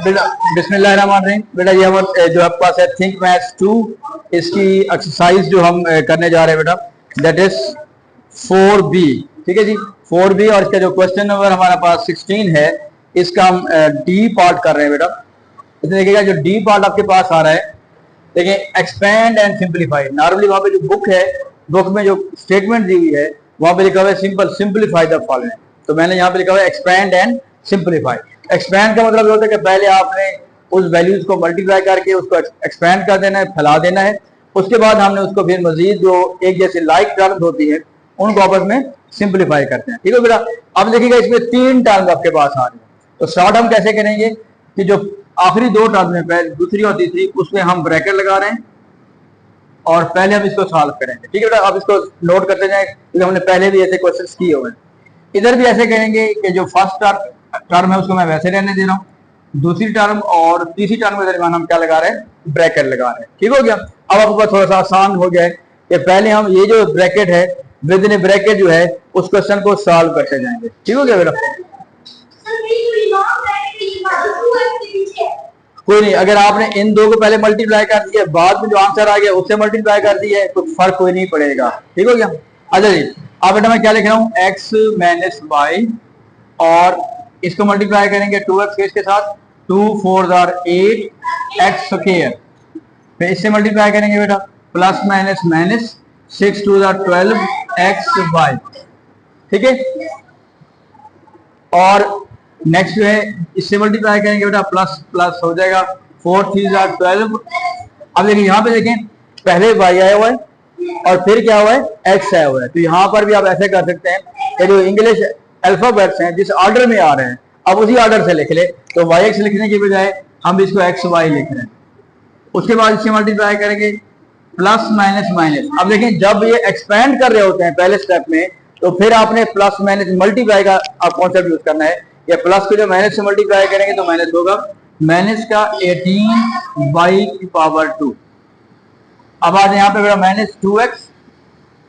बेटा बिस्मिल्लाहिर्रहमानिर्रहीम। बेटा ये हमारे जो आपके पास है थिंक मैथ्स 2, इसकी एक्सरसाइज जो हम करने जा रहे हैं बेटा, दैट इज 4B। ठीक है जी, 4B। और इसका जो क्वेश्चन नंबर हमारे पास 16 है, इसका हम डी पार्ट कर रहे हैं बेटा। इसमें देखिएगा जो डी पार्ट आपके पास आ रहा है, देखिए एक्सपैंड एंड सिंप्लीफाई। नॉर्मली वहां पे जो बुक है, बुक में जो स्टेटमेंट दी हुई है वहां पे लिखा हुआ है सिंपल सिंप्लीफाई द फॉलोइंग, तो मैंने यहाँ पे लिखा हुआ है एक्सपैंड एंड सिंप्लीफाई। एक्सपैंड का मतलब ये होता है कि पहले आपने उस वैल्यूज को मल्टीप्लाई करके उसको एक्सपैंड कर देना है, फैला देना है। उसके बाद हमने उसको फिर मजीद जो एक जैसे लाइक टर्म्स होती है उनको आपस में सिंप्लीफाई करते हैं। ठीक है बेटा, अब देखिएगा इसमें 3 टर्म्स आपके पास आ रही है, तो स्टार्ट हम कैसे करेंगे कि जो आखिरी 2 टर्म्स में, पहले दूसरी और तीसरी, उसमें हम ब्रैकेट लगा रहे हैं और पहले हम इसको सॉल्व करेंगे। ठीक है बेटा, आप इसको नोट करते जाएं क्योंकि हमने पहले भी ऐसे क्वेश्चंस किए हुए हैं। इधर भी ऐसे करेंगे कि जो फर्स्ट टर्म है उसको मैं वैसे रहने दे रहा हूँ, दूसरी टर्म और तीसरी टर्म के दरमियान हम क्या लगा रहे हैं, ब्रैकेट लगा रहे हैं। ठीक हो गया। अब आपके पास थोड़ा सा आसान हो गया है कि पहले हम ये जो ब्रैकेट है विद इन ब्रैकेट जो है उस क्वेश्चन को सॉल्व करते जाएंगे। ठीक हो गया बेटा, कोई नहीं, अगर आपने इन दो को पहले मल्टीप्लाई कर दिया, बाद में जो आंसर आ गया उससे मल्टीप्लाई कर दिया है, तो फर्क कोई नहीं पड़ेगा। ठीक हो गया। अच्छा जी, अब बेटा मैं क्या लिख रहा हूँ, x माइनस वाई, और इसको मल्टीप्लाई करेंगे 2x के साथ, 2 4 8 x स्क्वायर, फिर इससे मल्टीप्लाई करेंगे बेटा plus minus minus 6 2 12 x y. ठीक है, और नेक्स्ट जो है इससे मल्टीप्लाई करेंगे बेटा, प्लस प्लस हो जाएगा 4 3 12। अब देखिए यहाँ पे देखें, पहले y आया हुआ है और फिर क्या हुआ है, x आया हुआ है। तो यहाँ पर भी आप ऐसे कर सकते हैं कि जो इंग्लिश अल्फाबेट्स हैं जिस ऑर्डर में आ रहे हैं अब उसी ऑर्डर से लिख ले, तो yx लिखने की बजाय हम इसको xy लिख रहे हैं। उसके बाद इससे मल्टीप्लाई करेंगे प्लस माइनस माइनस। अब देखें जब ये एक्सपेंड कर रहे होते हैं पहले स्टेप में, तो फिर आपने प्लस माइनस मल्टीप्लाई का आप कॉन्सेप्ट यूज करना है, या प्लस को जो माइनस से मल्टीप्लाई करेंगे तो माइनस होगा, माइनस का 18 y की पावर 2। अब आज यहाँ पे माइनस 2x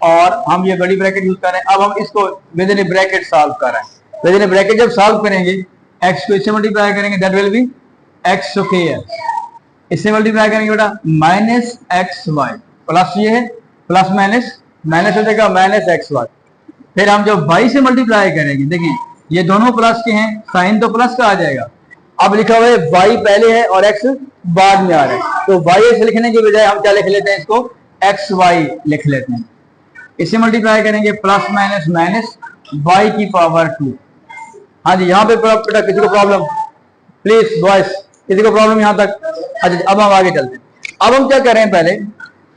और हम ये बड़ी ब्रैकेट यूज कर रहे हैं। अब हम इसको विद इन ब्रैकेट सॉल्व कर रहे हैं। विद इन ब्रैकेट जब सॉल्व करेंगे, x को इससे मल्टीप्लाई करेंगे, that will B x square, इससे मल्टीप्लाई करेंगे बेटा माइनस एक्स वाई, प्लस ये है प्लस माइनस माइनस हो जाएगा माइनस एक्स वाई। फिर हम जब y से मल्टीप्लाई करेंगे, देखिए ये दोनों प्लस के हैं, साइन तो प्लस का आ जाएगा। अब लिखा हुआ है y पहले है और x बाद में आ रहा है, तो y से लिखने की बजाय हम क्या लिख लेते हैं, इसको एक्स वाई लिख लेते हैं। इससे मल्टीप्लाई करेंगे प्लस माइनस माइनस y की पावर 2। हाँ जी, यहाँ पे बेटा किसी को प्रॉब्लम, प्लीज बॉयज, किसी को प्रॉब्लम यहाँ तक? अच्छा, अब हम आगे चलते हैं। अब हम क्या करें, पहले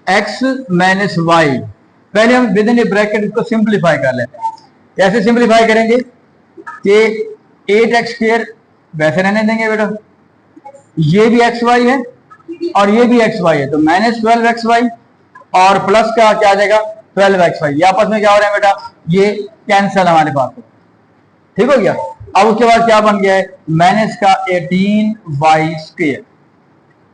x माइनस वाई, पहले हम विद इन ए ब्रैकेट इसको सिंप्लीफाई कर लेते हैं। कैसे सिंप्लीफाई करेंगे कि 8x स्क्वायर वैसे रहने देंगे बेटा, ये भी एक्स वाई है और ये भी एक्स वाई है, तो माइनस 12xy और प्लस का क्या आ जाएगा 12xy। ये आपस में क्या हो रहा है बेटा, ये कैंसिल हमारे पास। ठीक हो गया। अब उसके बाद क्या बन गया है, माइनस का 18y स्क्वायर।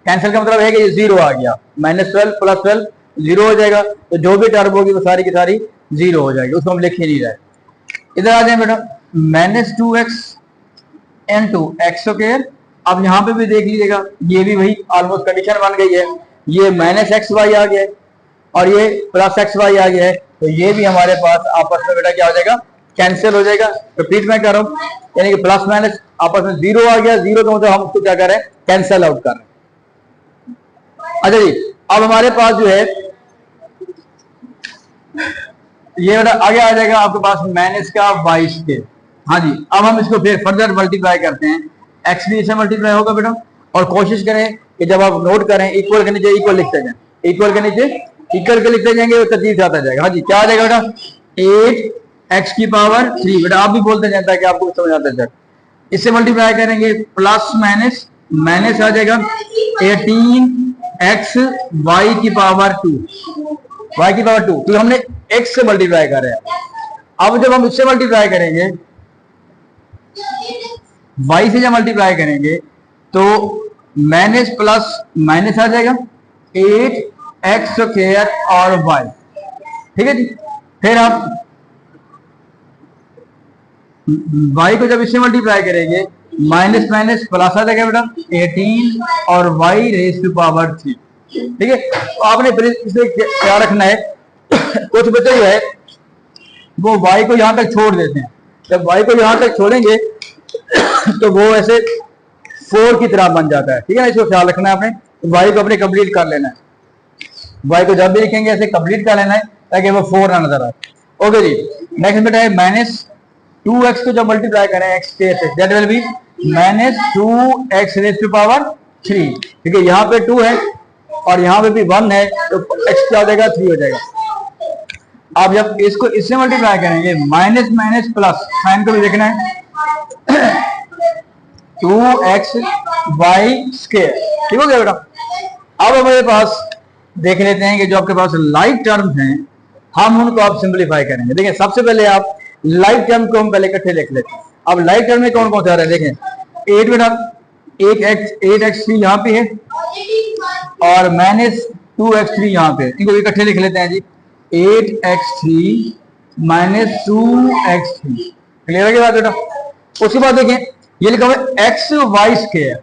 कैंसिल का मतलब है कि ये 0 आ गया, माइनस 12 प्लस 12 0 हो जाएगा, तो जो भी टर्म होगी वो सारी की सारी 0 हो जाएगी, उसको हम लिख ही नहीं रहे। इधर आ जाए बेटा, minus 2x into x square. अब यहाँ पे भी देख लीजिएगा, ये भी वही ऑलमोस्ट कंडीशन बन गई है, ये माइनस एक्स वाई आ गया है और ये प्लस एक्स वाई आ गया है, तो ये भी हमारे पास आपस में बेटा क्या हो जाएगा, कैंसिल हो जाएगा। रिपीट मैं कर रहा हूँ, यानी कि प्लस माइनस आपस में 0 आ गया, 0 का मतलब हम उसको क्या कर रहे हैं, कैंसिल आउट कर रहे हैं। अच्छा जी, अब हमारे पास जो है ये बेटा आगे आ जाएगा आपके पास माइनस का 22 के। हाँ जी, अब हम इसको फिर फर्दर मल्टीप्लाई करते हैं, एक्स भी इससे मल्टीप्लाई होगा बेटा, और कोशिश करें कि जब आप नोट करें इक्वल के नीचे इक्वल लिखते जाएं, इक्वल के नीचे इक्वल के लिखते जाएंगे, वो तरतीब से आता जाएगा। हाँ जी, क्या आ जाएगा बेटा, 8x की पावर 3। बेटा आप भी बोलते जाए ताकि आपको समझ आता जाए। इससे मल्टीप्लाई करेंगे प्लस माइनस माइनस आ जाएगा 18x y की पावर 2, y की पावर 2, तो हमने x से मल्टीप्लाई कर रहे हैं। अब जब हम इससे मल्टीप्लाई करेंगे, y से जब मल्टीप्लाई करेंगे तो माइनस प्लस माइनस आ जाएगा 8x स्क्वायर और y। ठीक है जी, फिर आप y को जब इससे मल्टीप्लाई करेंगे माइनस माइनस प्लस आ जाएगा बेटा 18 और y रेज टू पावर 3। ठीक है, तो आपने इसे क्या रखना है, कुछ बच्चे जो है वो y को यहां तक छोड़ देते हैं, जब y को यहां तक छोड़ेंगे तो वो ऐसे 4 की तरह बन जाता है। ठीक है ना, इसको ख्याल रखना है आपने, y को अपने कंप्लीट कर लेना है, y को जब भी लिखेंगे ऐसे कंप्लीट कर लेना है ताकि वो 4 ना नजर आए। ओके जी, नेक्स्ट बेटा है माइनस 2x को जब मल्टीप्लाई करें x के से, that will be minus 2x raise to power 3। ठीक है, यहाँ पे 2 है और यहाँ पे भी 1 है, तो x क्या हो जाएगा 3 हो जाएगा। अब जब इसको इससे मल्टीप्लाई करेंगे माइनस माइनस प्लस, साइन को भी देखना है 2x y स्क्वायर। ठीक हो गया बेटा। अब हमारे पास देख लेते हैं कि जो आपके पास लाइक टर्म्स हैं हम उनको आप सिंपलीफाई करेंगे। देखिए सबसे पहले आप लाइक टर्म को हम पहले इकट्ठे लिख लेते हैं। अब लाइक टर्म में कौन कौन सा आ रहा है, देखें 8 बेटा 8x3 यहाँ पे है और माइनस 2x3 यहाँ पे, इनको इकट्ठे लिख लेते हैं जी 8x3 माइनस 2x3। क्लियर है क्या बात बेटा। उसके बाद देखें ये लिखा हुआ है x y square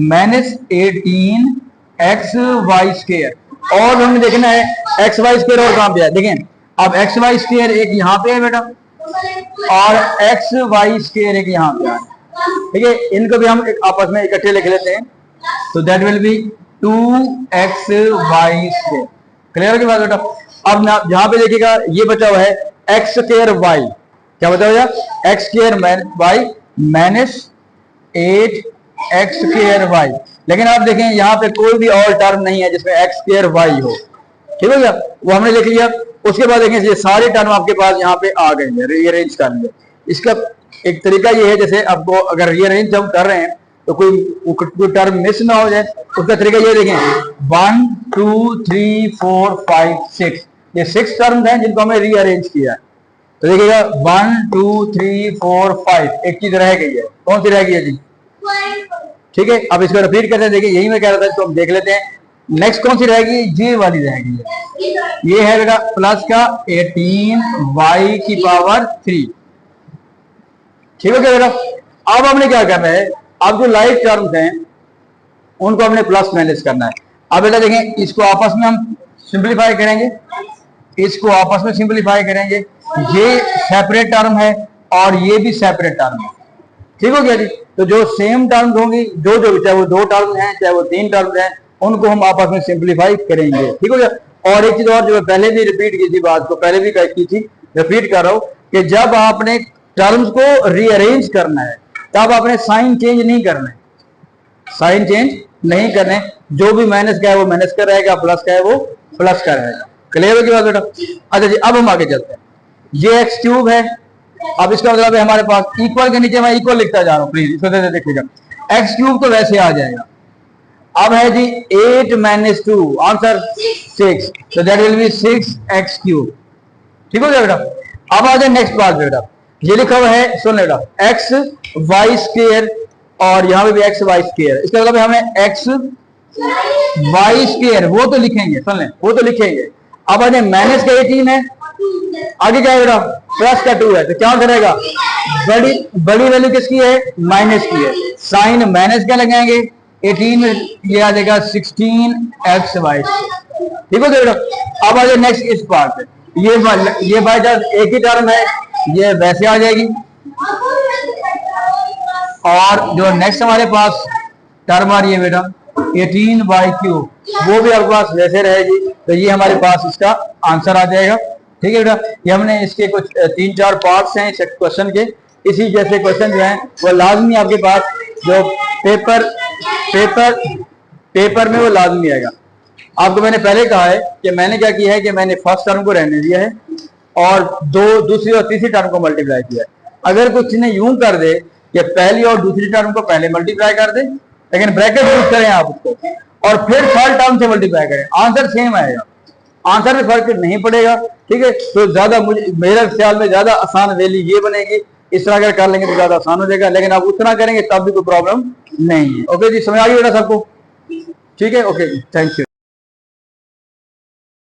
minus 18x y square, और हमें देखना है एक्स वाई स्क्वायर और कहां पे है, देखें अब एक्स वाई स्क्वायर एक यहाँ पे है बेटा और एक्स वाई स्क्वायर एक यहाँ पे है। ठीक है, इनको भी हम आपस में इकट्ठे लिख लेते हैं, तो that will be 2x y square. Clear है की बात बेटा। अब ना यहाँ पे देखिएगा ये बचा हुआ है एक्स स्क्वायर वाई, क्या बचा हुआ है x square y minus 8x square y, लेकिन आप देखें यहाँ पे कोई भी और टर्म नहीं है जिसमें एक्स स्क्वायर वाई हो। ठीक हो गया, वो हमने लिख लिया। उसके बाद देखें ये सारे टर्म आपके पास यहाँ पे आ गए हैं, रीअरेंज कर लिया। इसका एक तरीका ये है, जैसे आपको अगर रीअरेंज हम कर रहे हैं तो कोई टर्म मिस ना हो जाए, उसका तरीका ये देखें 1 2 3 4 5 6, ये 6 टर्म हैं जिनको हमने रीअरेंज किया है। तो देखिएगा 1 2 3 4 5, एक चीज रह गई है, कौन सी रह गई है जी, ठीक है। अब इसको रिपीट करते हैं, देखिए यही मैं कह रहा था, इसको हम देख लेते हैं। नेक्स्ट कौन सी रहेगी, ये वाली रहेगी, ये है बेटा प्लस का 18y की पावर 3। ठीक है बेटा। अब हमने क्या करना है, अब जो लाइक टर्म्स हैं उनको हमने प्लस माइनस करना है। अब बेटा देखें इसको आपस में हम सिंपलीफाई करेंगे, इसको आपस में सिंपलीफाई करेंगे, ये सेपरेट टर्म है और ये भी सेपरेट टर्म है। ठीक हो गया जी। तो जो सेम टर्म्स होंगी, जो चाहे वो 2 टर्म्स हैं चाहे वो 3 टर्म्स हैं, उनको हम आपस में सिंपलीफाई करेंगे। ठीक हो गया। और एक चीज और जो पहले भी रिपीट की थी, बात को पहले भी की थी, रिपीट कर रहा हूं कि जब आपने टर्म्स को रीअरेंज करना है तब आपने साइन चेंज नहीं करना है, साइन चेंज नहीं करने, जो भी माइनस का है वो माइनस का रहेगा, प्लस का है वो प्लस का रहेगा। क्लियर हो गया बेटा। अच्छा जी, अब हम आगे चलते हैं। ये एक्स क्यूब है, अब इसका मतलब है हमारे पास इक्वल के नीचे मैं इक्वल लिखता जा रहा हूं, प्लीज इसको देखिएगा। एक्स क्यूब तो वैसे आ जाएगा। अब है जी 8 माइनस 2, आंसर 6, तो that will B 6x cube. ठीक हो गया बेटा। अब आ जाए नेक्स्ट बात बेटा, ये लिखा हुआ है, सुन बेटा एक्स वाई स्क्वायर और यहाँ पे भी एक्स वाई स्क्वायर, इसका मतलब हमें एक्स वाई स्क्वायर वो तो लिखेंगे, सुन लें वो तो लिखेंगे। अब आ जाए माइनस का 18 है, आगे क्या है बेटा प्लस का 2 है, तो क्या करेगा, बड़ी वैल्यू किसकी है, माइनस की है, साइन माइनस का लगाएंगे, 18 में ये आ जाएगा 16x वाई। ठीक हो गया बेटा। अब आ जाए नेक्स्ट इस पार्ट पे, ये बाई चांस एक ही टर्म है, ये वैसे आ जाएगी, और जो नेक्स्ट हमारे पास टर्म आ रही है बेटा 18y³ वो भी आपके पास वैसे रहेगी, तो ये हमारे पास इसका आंसर आ जाएगा। ठीक है बेटा। ये हमने इसके कुछ 3-4 पार्ट्स हैं इस क्वेश्चन के, इसी जैसे क्वेश्चन जो हैं वो लाजमी आपके पास जो पेपर में वो लाजमी आएगा। आपको मैंने पहले कहा है कि मैंने क्या किया है कि मैंने फर्स्ट टर्म को रहने दिया है और दूसरी और तीसरी टर्म को मल्टीप्लाई किया है। अगर कुछ ने यूं कर दे कि पहली और दूसरी टर्म को पहले मल्टीप्लाई कर दे, लेकिन ब्रैकेट यूज करें आप उसको, और फिर थर्ड टर्म से मल्टीप्लाई करें, आंसर सेम आएगा, आंसर में फर्क नहीं पड़ेगा। ठीक है, तो ज्यादा मेरे ख्याल में ज्यादा आसान वैल्यू ये बनेगी, इस तरह अगर कर लेंगे तो ज्यादा आसान हो जाएगा, लेकिन आप उतना करेंगे तब भी कोई प्रॉब्लम नहीं है। ओके जी, समझ आ गई बेटा सबको। ठीक है, ओके जी, थैंक यू।